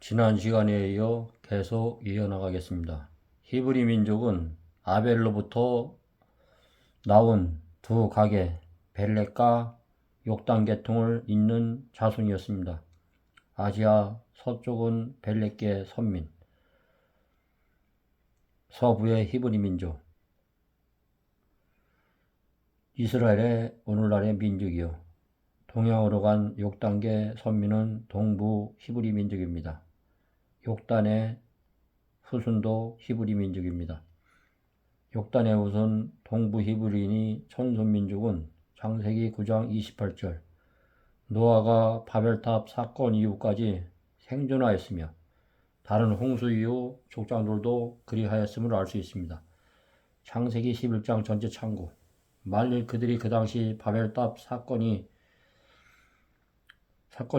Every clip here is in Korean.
지난 시간에 이어 계속 이어나가겠습니다. 히브리 민족은 아벨로부터 나온 두 가계 벨렉과 욕단 계통을 잇는 자손이었습니다. 아시아 서쪽은 벨렉계 선민, 서부의 히브리 민족, 이스라엘의 오늘날의 민족이요. 동양으로 간 욕단계 선민은 동부 히브리 민족입니다. 욕단의 후손도 히브리 민족입니다. 욕단의 후손 동부 히브리인이 천손민족은 창세기 9장 28절 노아가 바벨탑 사건 이후까지 생존하였으며 다른 홍수 이후 족장들도 그리하였음을 알 수 있습니다. 창세기 11장 전체 참고. 만일 그들이 그 당시 바벨탑 사건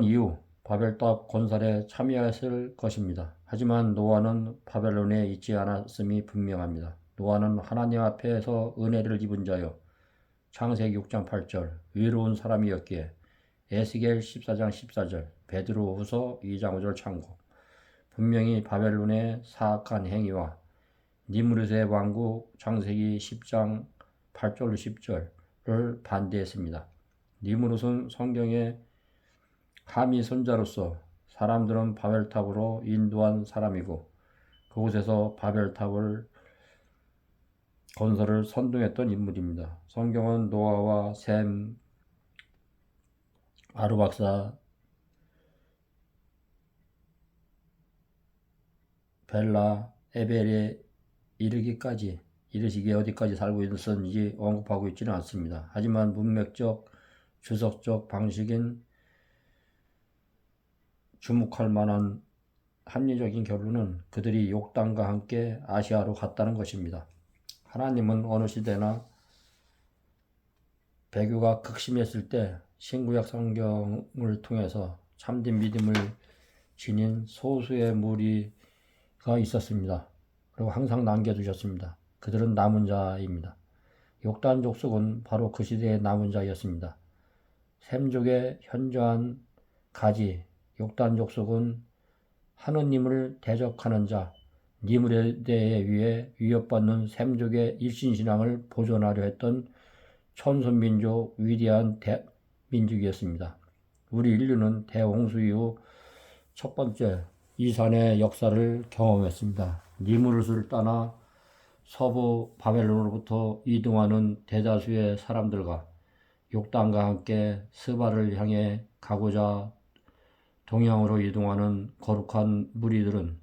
이후 바벨탑 건설에 참여했을 것입니다. 하지만 노아는 바벨론에 있지 않았음이 분명합니다. 노아는 하나님 앞에서 은혜를 입은 자요 창세기 6장 8절 의로운 사람이었기에 에스겔 14장 14절 베드로후서 2장 5절 참고. 분명히 바벨론의 사악한 행위와 니무롯의 왕국 창세기 10장 8절 10절을 반대했습니다. 니무롯은 성경의 하미 손자로서 사람들은 바벨탑으로 인도한 사람이고 그곳에서 바벨탑을 건설을 선동했던 인물입니다. 성경은 노아와 셈, 아르박사, 벨라, 에벨에 이르시기에 어디까지 살고 있었는지 언급하고 있지는 않습니다. 하지만 문맥적, 주석적 방식인 주목할 만한 합리적인 결론은 그들이 욕단과 함께 아시아로 갔다는 것입니다. 하나님은 어느 시대나 배교가 극심했을 때 신구약 성경을 통해서 참된 믿음을 지닌 소수의 무리가 있었습니다. 그리고 항상 남겨두셨습니다. 그들은 남은 자입니다. 욕단 족속은 바로 그 시대의 남은 자였습니다. 셈족의 현저한 가지 욕단 족속은 하느님을 대적하는 자 니므롯에 의해 위협받는 셈족의 일신신앙을 보존하려 했던 천손민족 위대한 민족이었습니다. 우리 인류는 대홍수 이후 첫 번째 이산의 역사를 경험했습니다. 니므롯을 떠나 서부 바벨론으로부터 이동하는 대다수의 사람들과 욕단과 함께 스바를 향해 가고자 동양으로 이동하는 거룩한 무리들은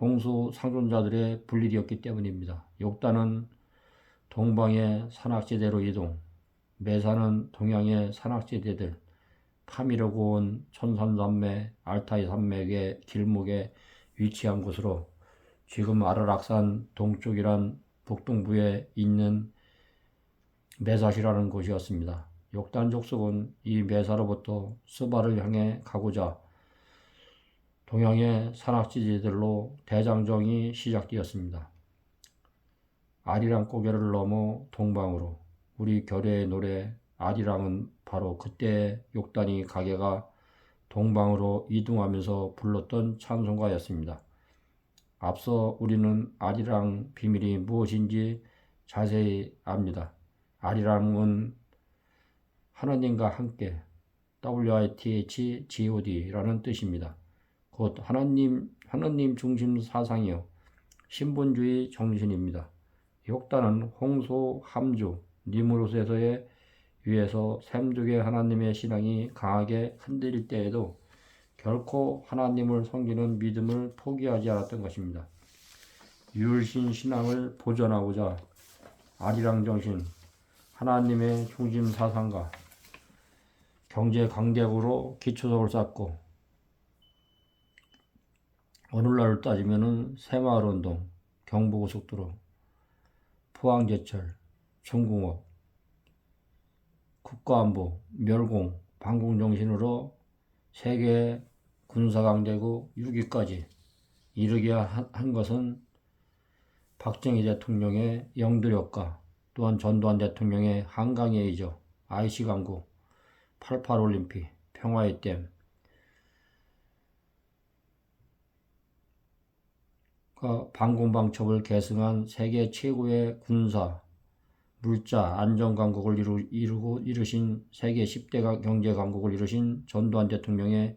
홍수 상존자들의 불일이었기 때문입니다. 욕단은 동방의 산악지대로 이동, 메사는 동양의 산악지대들, 파미르고 온 천산산맥, 알타이 산맥의 길목에 위치한 곳으로 지금 아르락산 동쪽이란 북동부에 있는 메삿이라는 곳이었습니다. 욕단 족속은 이 메사로부터 스바를 향해 가고자 동양의 산악지대들로 대장정이 시작되었습니다. 아리랑 고개를 넘어 동방으로. 우리 결의의 노래 아리랑은 바로 그때 욕단이 가게가 동방으로 이동하면서 불렀던 찬송가였습니다. 앞서 우리는 아리랑 비밀이 무엇인지 자세히 압니다. 아리랑은 하나님과 함께 WITHGOD라는 뜻입니다. 곧 하나님 중심 사상이요 신분주의 정신입니다. 욕단은 홍수, 함주, 니무롯에서의 위에서 셈족의 하나님의 신앙이 강하게 흔들릴 때에도 결코 하나님을 섬기는 믿음을 포기하지 않았던 것입니다. 유일신 신앙을 보존하고자 아리랑 정신, 하나님의 중심 사상과 경제 강대국으로 기초석을 쌓고 오늘날로 따지면은 새마을운동, 경부고속도로, 포항제철, 중공업, 국가안보, 멸공, 반공 정신으로 세계 군사강대국 6위까지 이르게 한 것은 박정희 대통령의 영도력과 또한 전두환 대통령의 한강의 이적, IC강구, 88올림픽, 평화의 댐, 방공방첩을 계승한 세계 최고의 군사, 물자, 안전강국을 이루신 세계 10대 경제강국을 이루신 전두환 대통령의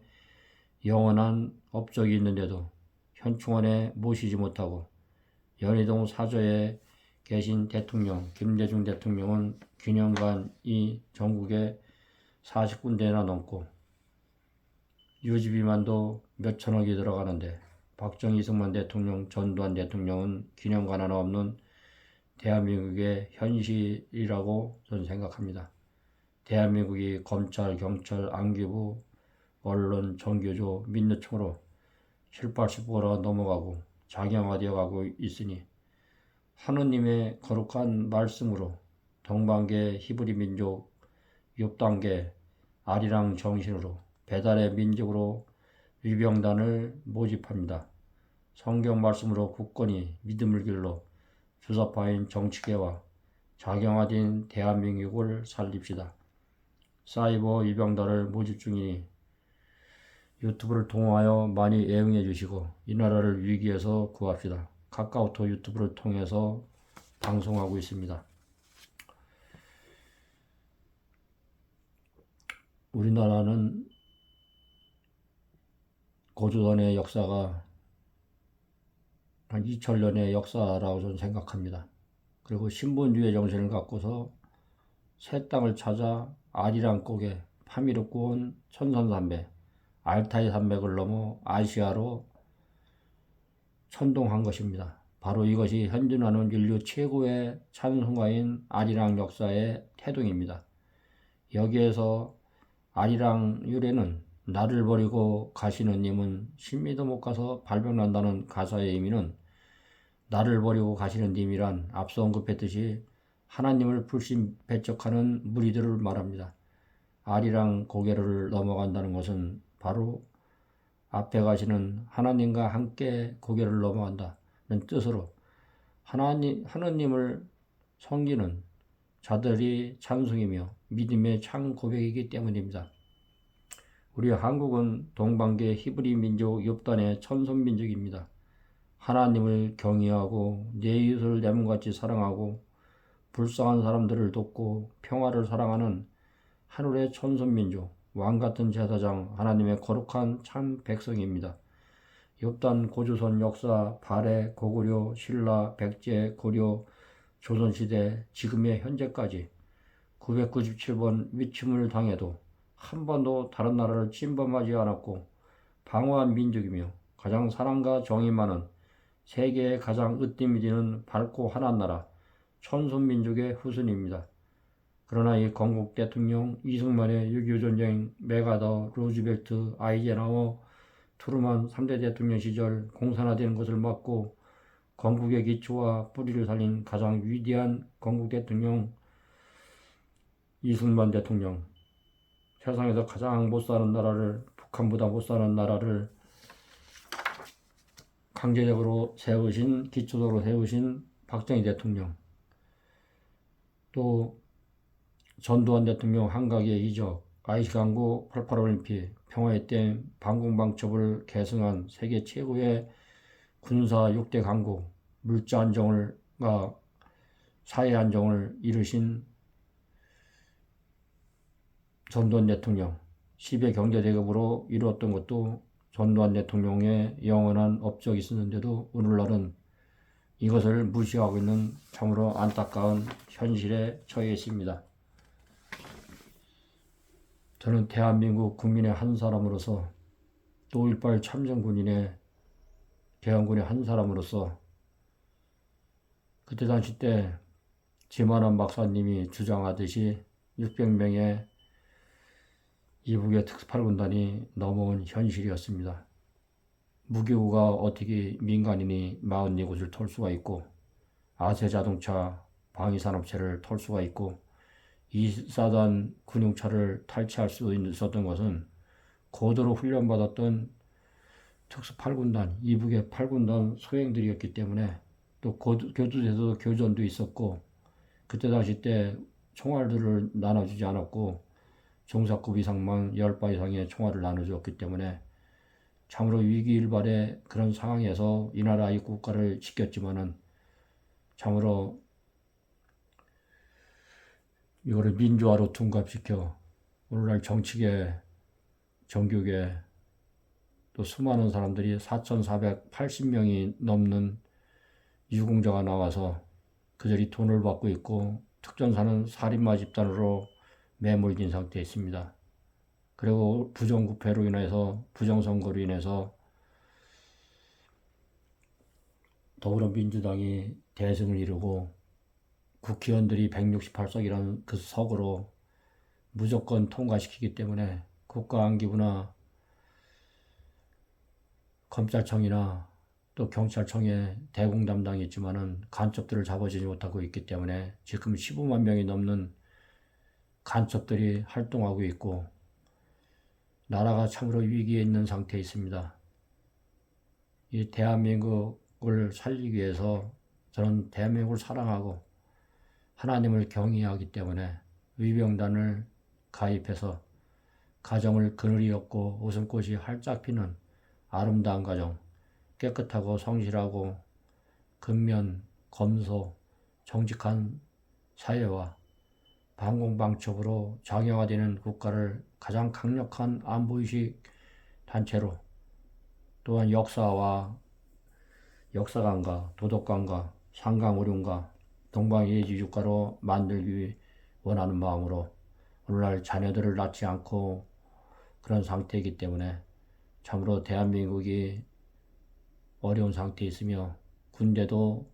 영원한 업적이 있는데도 현충원에 모시지 못하고 연희동 사저에 계신 대통령 김대중 대통령은 기념관이 전국에 40군데나 넘고 유지비만도 몇천억이 들어가는데 박정희 이승만 대통령 전두환 대통령은 기념관 하나 없는 대한민국의 현실이라고 저는 생각합니다. 대한민국이 검찰, 경찰, 안기부, 언론, 정교조, 민노총으로 7, 80%가 넘어가고 장형화되어 가고 있으니 하느님의 거룩한 말씀으로 동방계 히브리 민족 6단계 아리랑 정신으로 배달의 민족으로 위병단을 모집합니다. 성경 말씀으로 굳건히 믿음을 길러 주사파인 정치계와 작용화된 대한민국을 살립시다. 사이버 위병단을 모집 중이니 유튜브를 통하여 많이 애용해 주시고 이 나라를 위기에서 구합시다. 카카오톡 유튜브를 통해서 방송하고 있습니다. 우리나라는 고조선의 역사가 한 2000년의 역사라고 저는 생각합니다. 그리고 신분주의 정신을 갖고서 새 땅을 찾아 아리랑 꼭에 파미르고 온 천선산맥, 알타이 산맥을 넘어 아시아로 천동한 것입니다. 바로 이것이 현존하는 인류 최고의 찬송가인 아리랑 역사의 태동입니다. 여기에서 아리랑 유래는 나를 버리고 가시는 님은 신미도 못 가서 발병난다는 가사의 의미는 나를 버리고 가시는 님이란 앞서 언급했듯이 하나님을 불신 배척하는 무리들을 말합니다. 아리랑 고개를 넘어간다는 것은 바로 앞에 가시는 하나님과 함께 고개를 넘어간다는 뜻으로 하나님을 섬기는 자들이 찬송이며 믿음의 창 고백이기 때문입니다. 우리 한국은 동방계 히브리 민족 6단의 천손민족입니다. 하나님을 경외하고 내 이웃을 내 몸같이 사랑하고 불쌍한 사람들을 돕고 평화를 사랑하는 하늘의 천손민족, 왕같은 제사장, 하나님의 거룩한 참 백성입니다. 6단 고조선 역사, 발해, 고구려, 신라, 백제, 고려, 조선시대, 지금의 현재까지 997번 위침을 당해도 한 번도 다른 나라를 침범하지 않았고 방어한 민족이며 가장 사랑과 정이 많은 세계의 가장 으뜸이 되는 밝고 환한 나라 천손민족의 후손입니다. 그러나 이 건국 대통령 이승만의 6.25 전쟁, 메가더, 루즈벨트, 아이젠하워, 트루만 3대 대통령 시절 공산화되는 것을 막고 건국의 기초와 뿌리를 살린 가장 위대한 건국 대통령 이승만 대통령, 세상에서 가장 못 사는 나라를, 북한보다 못 사는 나라를 강제적으로 세우신, 기초적으로 세우신 박정희 대통령, 또 전두환 대통령 한각의 이적, 아이시강구 88올림픽, 평화의 댐, 방공방첩을 계승한 세계 최고의 군사 6대 강국, 물자 안정과 사회 안정을 이루신 전두환 대통령, 10의 경제대국으로 이루었던 것도 전두환 대통령의 영원한 업적이 있었는데도 오늘날은 이것을 무시하고 있는 참으로 안타까운 현실에 처해 있습니다. 저는 대한민국 국민의 한 사람으로서 또 5.18 참전군인의 대한군의 한 사람으로서 그때 당시 때 지만한 박사님이 주장하듯이 600명의 이북의 특수팔군단이 넘어온 현실이었습니다. 무기고가 어떻게 민간인이 44곳을 털 수가 있고 아세자동차 방위산업체를 털 수가 있고 2사단 군용차를 탈취할 수 있었던 것은 고도로 훈련받았던 특수8군단, 이북의 8군단 소행들이었기 때문에 또 교두에서도 교전도 있었고 그때 당시 때 총알들을 나눠주지 않았고 종사급 이상만 10발 이상의 총알을 나눠주었기 때문에 참으로 위기일발의 그런 상황에서 이 나라 이 국가를 지켰지만은 참으로 이거를 민주화로 둔갑시켜 오늘날 정치계, 정규계 또 수많은 사람들이 4,480명이 넘는 유공자가 나와서 그들이 돈을 받고 있고 특전사는 살인마 집단으로 매몰진 상태에 있습니다. 그리고 부정부패로 인해서 부정선거로 인해서 더불어민주당이 대승을 이루고 국회의원들이 168석이라는 그 석으로 무조건 통과시키기 때문에 국가안기부나 검찰청이나 또 경찰청에 대공 담당이 있지만은 간첩들을 잡아주지 못하고 있기 때문에 지금 15만 명이 넘는 간첩들이 활동하고 있고 나라가 참으로 위기에 있는 상태에 있습니다. 이 대한민국을 살리기 위해서 저는 대한민국을 사랑하고 하나님을 경외하기 때문에 위병단을 가입해서 가정을 그늘이 없고 웃음꽃이 활짝 피는 아름다운 가정, 깨끗하고 성실하고 근면, 검소, 정직한 사회와 반공방첩으로 장애화되는 국가를 가장 강력한 안보의식 단체로 또한 역사관과 도덕관과 상강오륜과 동방예의지국가로 만들기 원하는 마음으로 오늘날 자녀들을 낳지 않고 그런 상태이기 때문에 참으로 대한민국이 어려운 상태에 있으며 군대도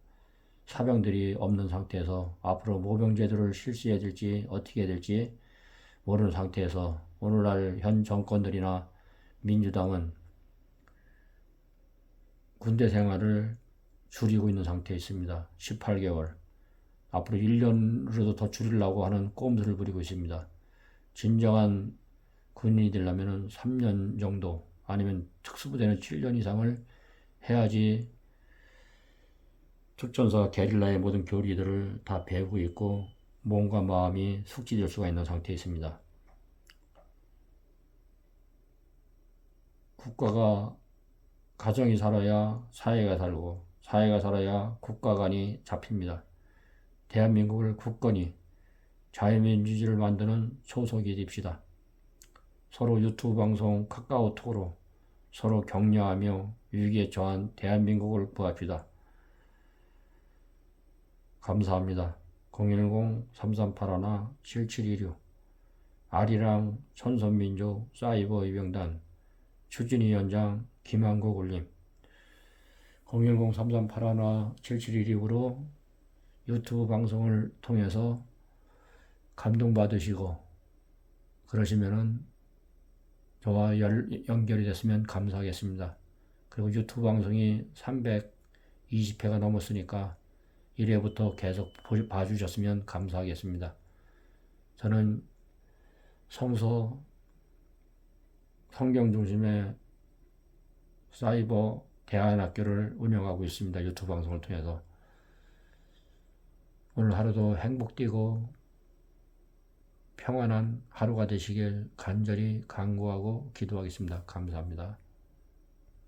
사병들이 없는 상태에서 앞으로 모병제도를 실시해야 될지 어떻게 해야 될지 모르는 상태에서 오늘날 현 정권들이나 민주당은 군대 생활을 줄이고 있는 상태에 있습니다. 18개월. 앞으로 1년으로도 더 줄이려고 하는 꼼수를 부리고 있습니다. 진정한 군인이 되려면 3년 정도 아니면 특수부대는 7년 이상을 해야지 특전사 게릴라의 모든 교리들을 다 배우고 있고 몸과 마음이 숙지될 수가 있는 상태에 있습니다. 국가가 가정이 살아야 사회가 살고 사회가 살아야 국가관이 잡힙니다. 대한민국을 굳건히 자유민주주의를 만드는 초석이 됩시다. 서로 유튜브 방송 카카오톡으로 서로 격려하며 위기에 처한 대한민국을 구합시다. 감사합니다. 010-3381-7716 아리랑 천선민족 사이버 위병단 추진위원장 김한국 올림 010-3381-7716으로 유튜브 방송을 통해서 감동받으시고 그러시면은 저와 연결이 됐으면 감사하겠습니다. 그리고 유튜브 방송이 320회가 넘었으니까 1회부터 계속 봐주셨으면 감사하겠습니다. 저는 성서 성경 중심의 사이버 대안학교를 운영하고 있습니다. 유튜브 방송을 통해서. 오늘 하루도 행복되고 평안한 하루가 되시길 간절히 간구하고 기도하겠습니다. 감사합니다.